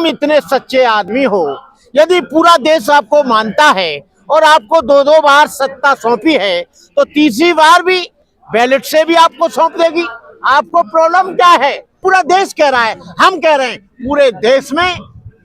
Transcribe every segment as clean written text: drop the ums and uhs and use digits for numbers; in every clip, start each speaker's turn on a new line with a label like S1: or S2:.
S1: इतने सच्चे आदमी हो, यदि पूरा देश आपको मानता है और आपको दो दो बार सत्ता सौंपी है, तो तीसरी बार भी बैलेट से भी आपको सौंप देगी। आपको प्रॉब्लम क्या है? पूरा देश कह रहा है, हम कह रहे हैं पूरे देश में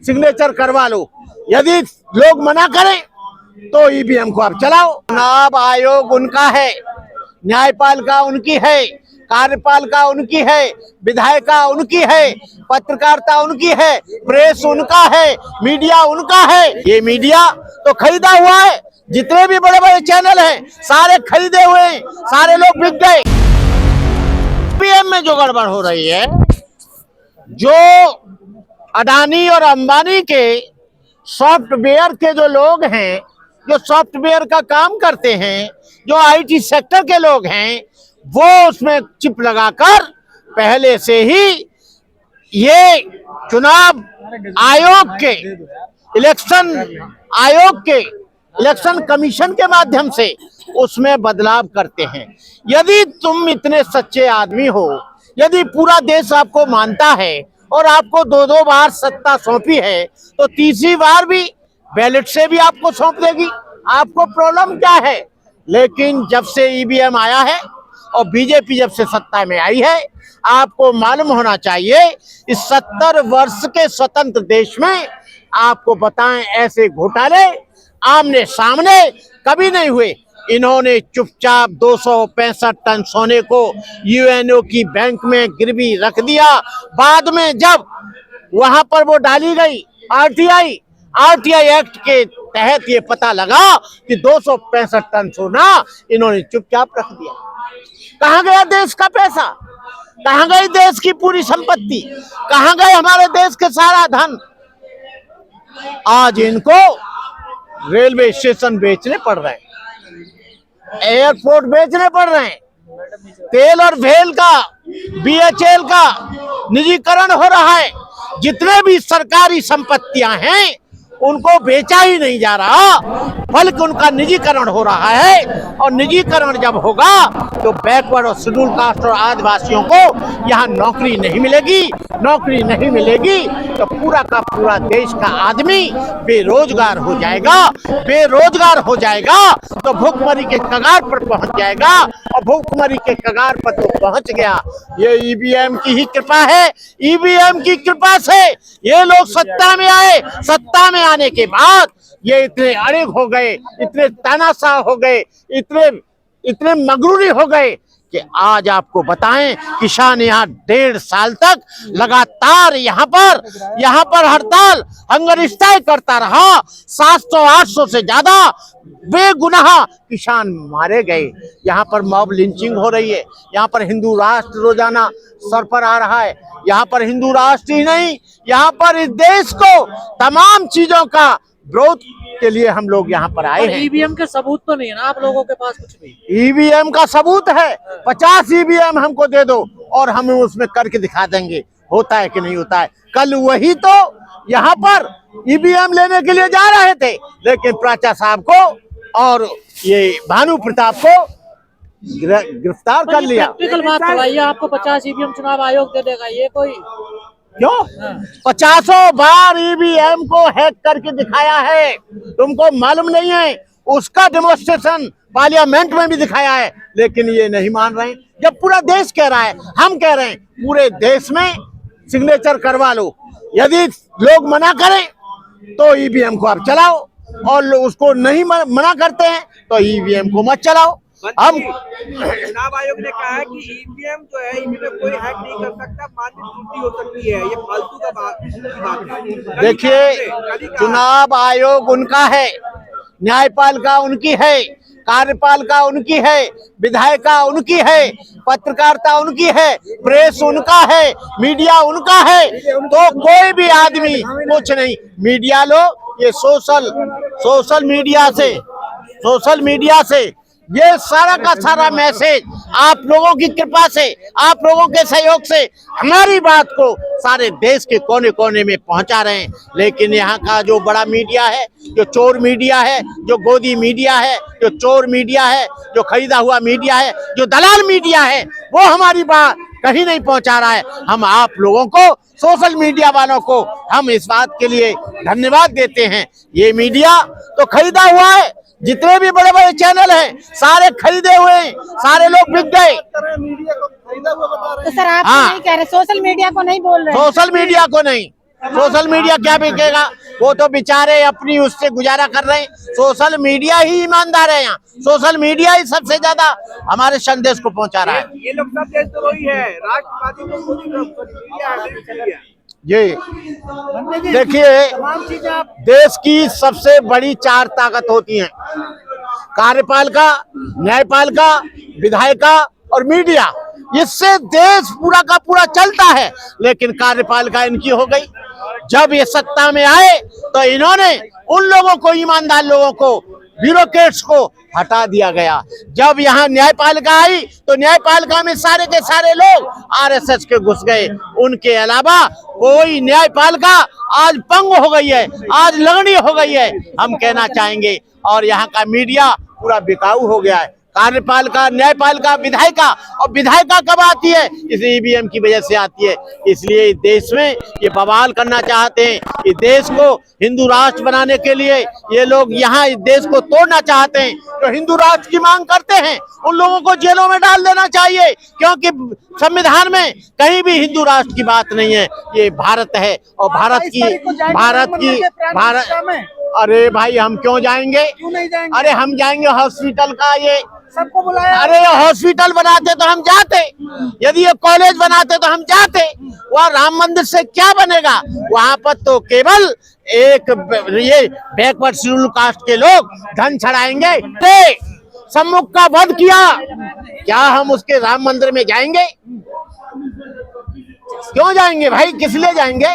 S1: सिग्नेचर करवा लो। यदि लोग मना करें तो ईवीएम को आप चलाओ। चुनाव आयोग उनका है, न्यायपालिका उनकी है, कार्यपालिका उनकी है, विधायिका उनकी है, पत्रकारिता उनकी है, प्रेस उनका है, मीडिया उनका है। ये मीडिया तो खरीदा हुआ है, जितने भी बड़े बड़े चैनल हैं सारे खरीदे हुए हैं, सारे लोग बिक गए। ईवीएम में जो गड़बड़ हो रही है, जो अडानी और अंबानी के सॉफ्टवेयर के जो लोग हैं, जो सॉफ्टवेयर का काम करते हैं, जो आईटी सेक्टर के लोग हैं, वो उसमें चिप लगाकर पहले से ही ये चुनाव आयोग के, इलेक्शन आयोग के, इलेक्शन कमीशन के माध्यम से उसमें बदलाव करते हैं। यदि तुम इतने सच्चे आदमी हो, यदि पूरा देश आपको मानता है और आपको दो दो बार सत्ता सौंपी है, तो तीसरी बार भी बैलेट से भी आपको सौंप देगी। आपको प्रॉब्लम क्या है? लेकिन जब से ईवीएम आया है और बीजेपी जब से सत्ता में आई है, आपको मालूम होना चाहिए इस 70 वर्ष के स्वतंत्र देश में आपको बताएं ऐसे घोटाले आमने सामने कभी नहीं हुए। इन्होंने चुपचाप 265 टन सोने को यूएनओ की बैंक में गिरवी रख दिया। बाद में जब वहां पर वो डाली गई आरटीआई एक्ट के तहत ये पता लगा कि 265 टन सोना इन्होंने चुपचाप रख दिया। कहां गया देश का पैसा? कहां गई देश की पूरी संपत्ति? कहां गए हमारे देश के सारा धन? आज इनको रेलवे स्टेशन बेचने पड़ रहे हैं, एयरपोर्ट बेचने पड़ रहे हैं, तेल और भेल का, बीएचएल का निजीकरण हो रहा है। जितने भी सरकारी संपत्तियां हैं उनको बेचा ही नहीं जा रहा, बल्कि उनका निजीकरण हो रहा है। और निजीकरण जब होगा तो बैकवर्ड और शेड्यूल कास्ट और आदिवासियों को यहाँ नौकरी नहीं मिलेगी। नौकरी नहीं मिलेगी तो पूरा का पूरा देश का आदमी बेरोजगार हो जाएगा। बेरोजगार हो जाएगा तो भूखमरी के कगार पर पहुंच जाएगा, और भूखमरी के कगार पर तो पहुंच गया। ये ईवीएम की ही कृपा है। ईवीएम की कृपा से ये लोग सत्ता में आए। सत्ता में आने के बाद ये इतने अड़िग हो गए, इतने तानाशाह हो गए, इतने मगरूरी हो गए कि आज आपको बताएं किसान यहाँ 1.5 साल तक लगातार यहाँ पर हड़ताल हंगर स्ट्राइक करता रहा। 700-800 से ज्यादा बेगुनाह किसान मारे गए। यहाँ पर मॉब लिंचिंग हो रही है। यहाँ पर हिंदू राष्ट्र रोजाना सर पर आ रहा है। यहाँ पर हिंदू राष्ट्र ही नहीं, यहाँ पर इस देश को तमाम चीजों का विरोध के लिए हम लोग यहाँ पर आए हैं।
S2: ईवीएम के सबूत तो नहीं है ना आप लोगों के पास? कुछ भी
S1: ईवीएम का सबूत है। 50 ईवीएम हमको दे दो और हम उसमें करके दिखा देंगे होता है कि नहीं होता है। कल वही तो यहाँ पर ईवीएम लेने के लिए जा रहे थे, लेकिन प्राचा साहब को और ये भानु प्रताप को गिरफ्तार कर लिया।
S2: प्रैक्टिकल बात बताइए, आपको 50 ईवीएम चुनाव आयोग दे देगा? ये कोई
S1: क्यों? 50 बार ईवीएम को हैक करके दिखाया है, तुमको मालूम नहीं है? उसका डेमोन्स्ट्रेशन पार्लियामेंट में भी दिखाया है, लेकिन ये नहीं मान रहे। जब पूरा देश कह रहा है, हम कह रहे हैं पूरे देश में सिग्नेचर करवा लो। यदि लोग मना करें तो ईवीएम को आप चलाओ, और उसको नहीं मना करते हैं तो ईवीएम को मत चलाओ। हम
S3: चुनाव आयोग ने कहा है कि ईवीएम जो है इनमें कोई हैक नहीं कर सकता, मान्य त्रुटि हो सकती है। ये फालतू का बात है।
S1: देखिए, चुनाव आयोग उनका है, न्यायपालिका उनकी है, कार्यपालिका उनकी है, विधायिका उनकी है, पत्रकारिता उनकी है, प्रेस उनका है, मीडिया उनका है। तो कोई भी आदमी कुछ नहीं। मीडिया लोग ये सोशल मीडिया से ये सारा का सारा मैसेज आप लोगों की कृपा से, आप लोगों के सहयोग से हमारी बात को सारे देश के कोने कोने में पहुंचा रहे हैं। लेकिन यहाँ का जो बड़ा मीडिया है, जो चोर मीडिया है, जो गोदी मीडिया है, जो चोर मीडिया है, जो खरीदा हुआ मीडिया है, जो दलाल मीडिया है, वो हमारी बात कहीं नहीं पहुंचा रहा है। हम आप लोगों को, सोशल मीडिया वालों को, हम इस बात के लिए धन्यवाद देते हैं। ये मीडिया तो खरीदा हुआ है, जितने भी बड़े बड़े चैनल हैं सारे खरीदे हुए हैं, सारे लोग बिक गए।
S4: तो सर आप नहीं कह रहे, सोशल मीडिया को नहीं बोल रहे?
S1: सोशल मीडिया को नहीं, सोशल मीडिया क्या बिकेगा, वो तो बेचारे अपनी उससे गुजारा कर रहे हैं। सोशल मीडिया ही ईमानदार है, यहाँ सोशल मीडिया ही सबसे ज्यादा हमारे संदेश को पहुंचा रहा है।
S3: ये लोग सब देशद्रोही है, राष्ट्रवादी को मोदी मीडिया
S1: जी देखिए, देश की सबसे बड़ी 4 ताकत होती हैं, कार्यपालिका, न्यायपालिका, विधायिका और मीडिया। इससे देश पूरा का पूरा चलता है। लेकिन कार्यपालिका इनकी हो गई। जब ये सत्ता में आए तो इन्होंने उन लोगों को, ईमानदार लोगों को, ब्यूरोक्रेट्स को हटा दिया गया। जब यहाँ न्यायपालिका आई तो न्यायपालिका में सारे के सारे लोग आरएसएस के घुस गए। उनके अलावा कोई न्यायपालिका आज पंग हो गई है, आज लगनी हो गई है, हम कहना चाहेंगे। और यहाँ का मीडिया पूरा बिकाऊ हो गया है। कार्यपालिका, न्यायपालिका, विधायिका, और विधायिका कब आती है? इस ईवीएम की वजह से आती है। इसलिए देश में ये बवाल करना चाहते हैं। इस देश को हिंदू राष्ट्र बनाने के लिए ये लोग यहाँ इस देश को तोड़ना चाहते हैं। जो हिंदू राष्ट्र की मांग करते हैं उन लोगों को जेलों में डाल देना चाहिए, क्योंकि संविधान में कहीं भी हिंदू राष्ट्र की बात नहीं है। ये भारत है और भारत अरे भाई हम क्यों जाएंगे?
S4: क्यों नहीं जाएंगे?
S1: अरे हम जाएंगे हॉस्पिटल का, ये
S4: सबको बुलाया।
S1: अरे हॉस्पिटल बनाते तो हम जाते, यदि ये कॉलेज बनाते तो हम जाते। वहाँ राम मंदिर से क्या बनेगा? वहाँ पर तो केवल एक ये बैकवर्ड शेड्यूल कास्ट के लोग धन छड़ाएंगे। सम्मुख का वध किया, क्या हम उसके राम मंदिर में जाएंगे? क्यों जाएंगे भाई? किस लिए जाएंगे?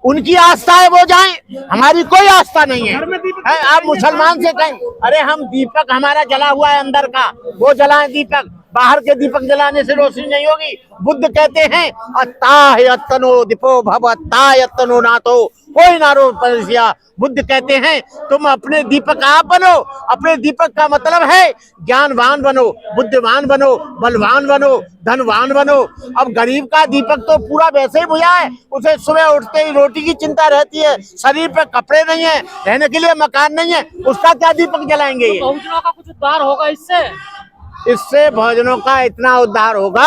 S1: उनकी आस्था है वो जाएं, हमारी कोई आस्था नहीं है। आप मुसलमान से कहें, अरे हम दीपक हमारा जला हुआ है अंदर का, वो जलाएं दीपक, बाहर के दीपक जलाने से रोशनी नहीं होगी। बुद्ध कहते हैं अत्तायतनो दीपो भव अत्तायतनो नातो कोई नारो परसिया। बुद्ध कहते हैं तुम अपने दीपक आप बनो। अपने दीपक का मतलब है ज्ञानवान बनो, बुद्धिमान बनो, बलवान बनो, धनवान बनो। अब गरीब का दीपक तो पूरा वैसे ही बुझा है, उसे सुबह उठते ही रोटी की चिंता रहती है, शरीर पे कपड़े नहीं है, रहने के लिए मकान नहीं है, उसका क्या दीपक जलाएंगे? ये
S2: बहुजनों का कुछ उद्धार होगा
S1: इससे बहुजनों का इतना उद्धार होगा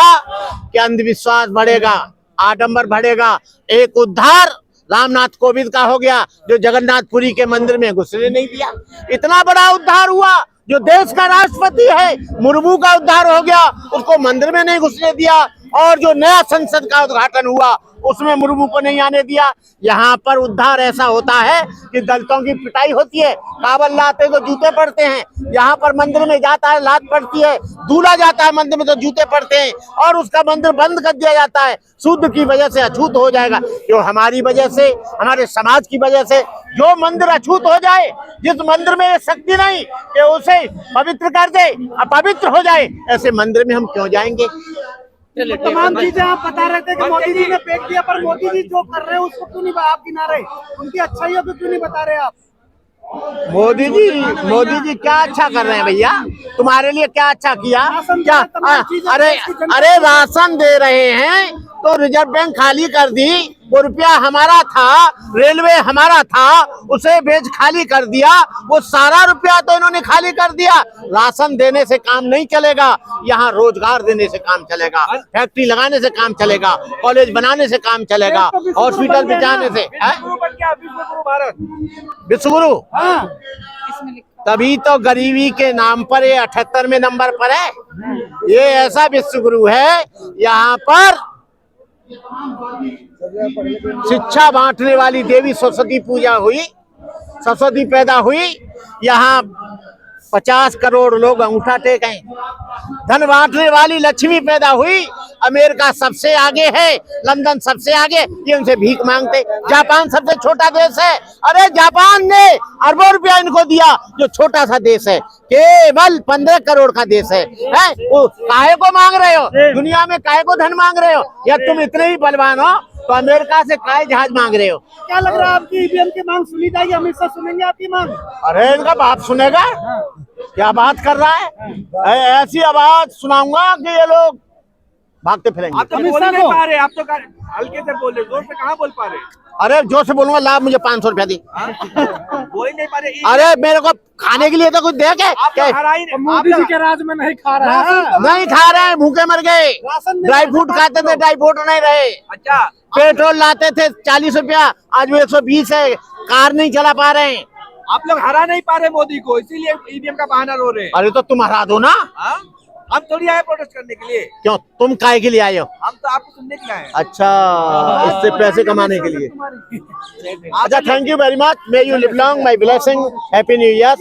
S1: कि अंधविश्वास बढ़ेगा, आडंबर बढ़ेगा। एक उद्धार रामनाथ कोविंद का हो गया, जो जगन्नाथपुरी के मंदिर में घुसने नहीं दिया। इतना बड़ा उद्धार हुआ। जो देश का राष्ट्रपति है मुर्मू का उद्धार हो गया, उसको मंदिर में नहीं घुसने दिया। और जो नया संसद का उद्घाटन हुआ उसमें मुर्मू को नहीं आने दिया। यहाँ पर उद्धार ऐसा होता है कि दलितों की पिटाई होती है, कावल लाते तो जूते पड़ते हैं। यहाँ पर मंदिर में जाता है लात पड़ती है, दूल्हा जाता है मंदिर में तो जूते पड़ते हैं, और उसका मंदिर बंद कर दिया जाता है। शुद्ध की वजह से अछूत हो जाएगा। जो हमारी वजह से, हमारे समाज की वजह से जो मंदिर अछूत हो जाए, जिस मंदिर में ये शक्ति नहीं कि उसे पवित्र कर दे, अपवित्र हो जाए, ऐसे मंदिर में हम क्यों जाएंगे?
S4: तमाम चीजें आप बता रहे थे कि मोदी जी ने फेंक दिया, पर मोदी जी जो कर रहे हैं उसको क्यों नहीं आप गिना रहे? उनकी अच्छाइयों को क्यों नहीं बता रहे आप?
S1: मोदी जी क्या अच्छा कर रहे हैं भैया? तुम्हारे लिए क्या अच्छा किया? क्या अरे राशन दे रहे हैं तो रिजर्व बैंक खाली कर दी, वो रुपया हमारा था, रेलवे हमारा था, उसे बेच खाली कर दिया। वो सारा रुपया तो इन्होंने खाली कर दिया। राशन देने से काम नहीं चलेगा, यहाँ रोजगार देने से काम चलेगा, फैक्ट्री लगाने से काम चलेगा, कॉलेज बनाने से काम चलेगा, हॉस्पिटल बिठाने से। विश्वगुरु तभी तो गरीबी के नाम पर ये 78वें नंबर पर है। ये ऐसा विश्वगुरु है, यहाँ पर शिक्षा बांटने वाली देवी सरस्वती पूजा हुई, सरस्वती पैदा हुई। यहाँ 50 करोड़ लोग अंगूठा टेक हैं। धन बांटने वाली लक्ष्मी पैदा हुई। अमेरिका सबसे आगे है, लंदन सबसे आगे, ये उनसे भीख मांगते। जापान सबसे छोटा देश है, अरे जापान ने अरबों रुपया इनको दिया, जो छोटा सा देश है, केवल 15 करोड़ का देश है। वो काहे को मांग रहे हो? दुनिया में काहे को धन मांग रहे हो? या तुम इतने ही बलवान हो तो अमेरिका से काहे जहाज मांग रहे हो?
S4: क्या लग रहा है आपकी ईवीएम की मांग सुनी जाएगी? अमित शाह सुनेंगे आपकी मांग?
S1: अरे इनका बाप सुनेगा? क्या बात कर रहा है? ऐसी आवाज सुनाऊंगा कि ये लोग भागते फिरेंगे।
S3: आप तो
S4: अमित
S3: बोल
S4: शाह
S3: नहीं
S4: को।
S3: पा रहे, आप तो हल्के से बोल रहे, जोर से कहाँ बोल पा रहे?
S1: अरे जोर से बोलूंगा, लाभ मुझे 500 रुपया दी।
S3: हाँ? बोल ही नहीं पा रहे।
S1: अरे मेरे को खाने के लिए तो कुछ दे के
S3: आप
S1: क्या?
S3: तो हरा ही नहीं, आप
S4: मोदी जी के राज में नहीं खा रहा है।
S1: नहीं खा रहे हैं, भूखे मर गए।
S4: राशन में
S1: ड्राई फ्रूट खाते थे, ड्राई फ्रूट नहीं रहे।
S3: अच्छा,
S1: पेट्रोल लाते थे 40 रुपया, आज वो 120 है। कार नहीं चला पा रहे हैं।
S3: आप लोग हरा नहीं पा रहे मोदी को, इसीलिए ईवीएम का बहाना रो रहे हैं।
S1: अरे तो तुम हरा दो ना।
S3: हाँ? हम थोड़ी आए प्रोटेस्ट करने के लिए,
S1: क्यों, तुम काहे के लिए आए हो?
S3: हम तो आपको सुनने के लिए आए हैं।
S1: अच्छा, इससे पैसे कमाने के लिए।
S4: तुम्हारी।
S1: अच्छा, thank you very much. May you live long, my blessing, happy new year.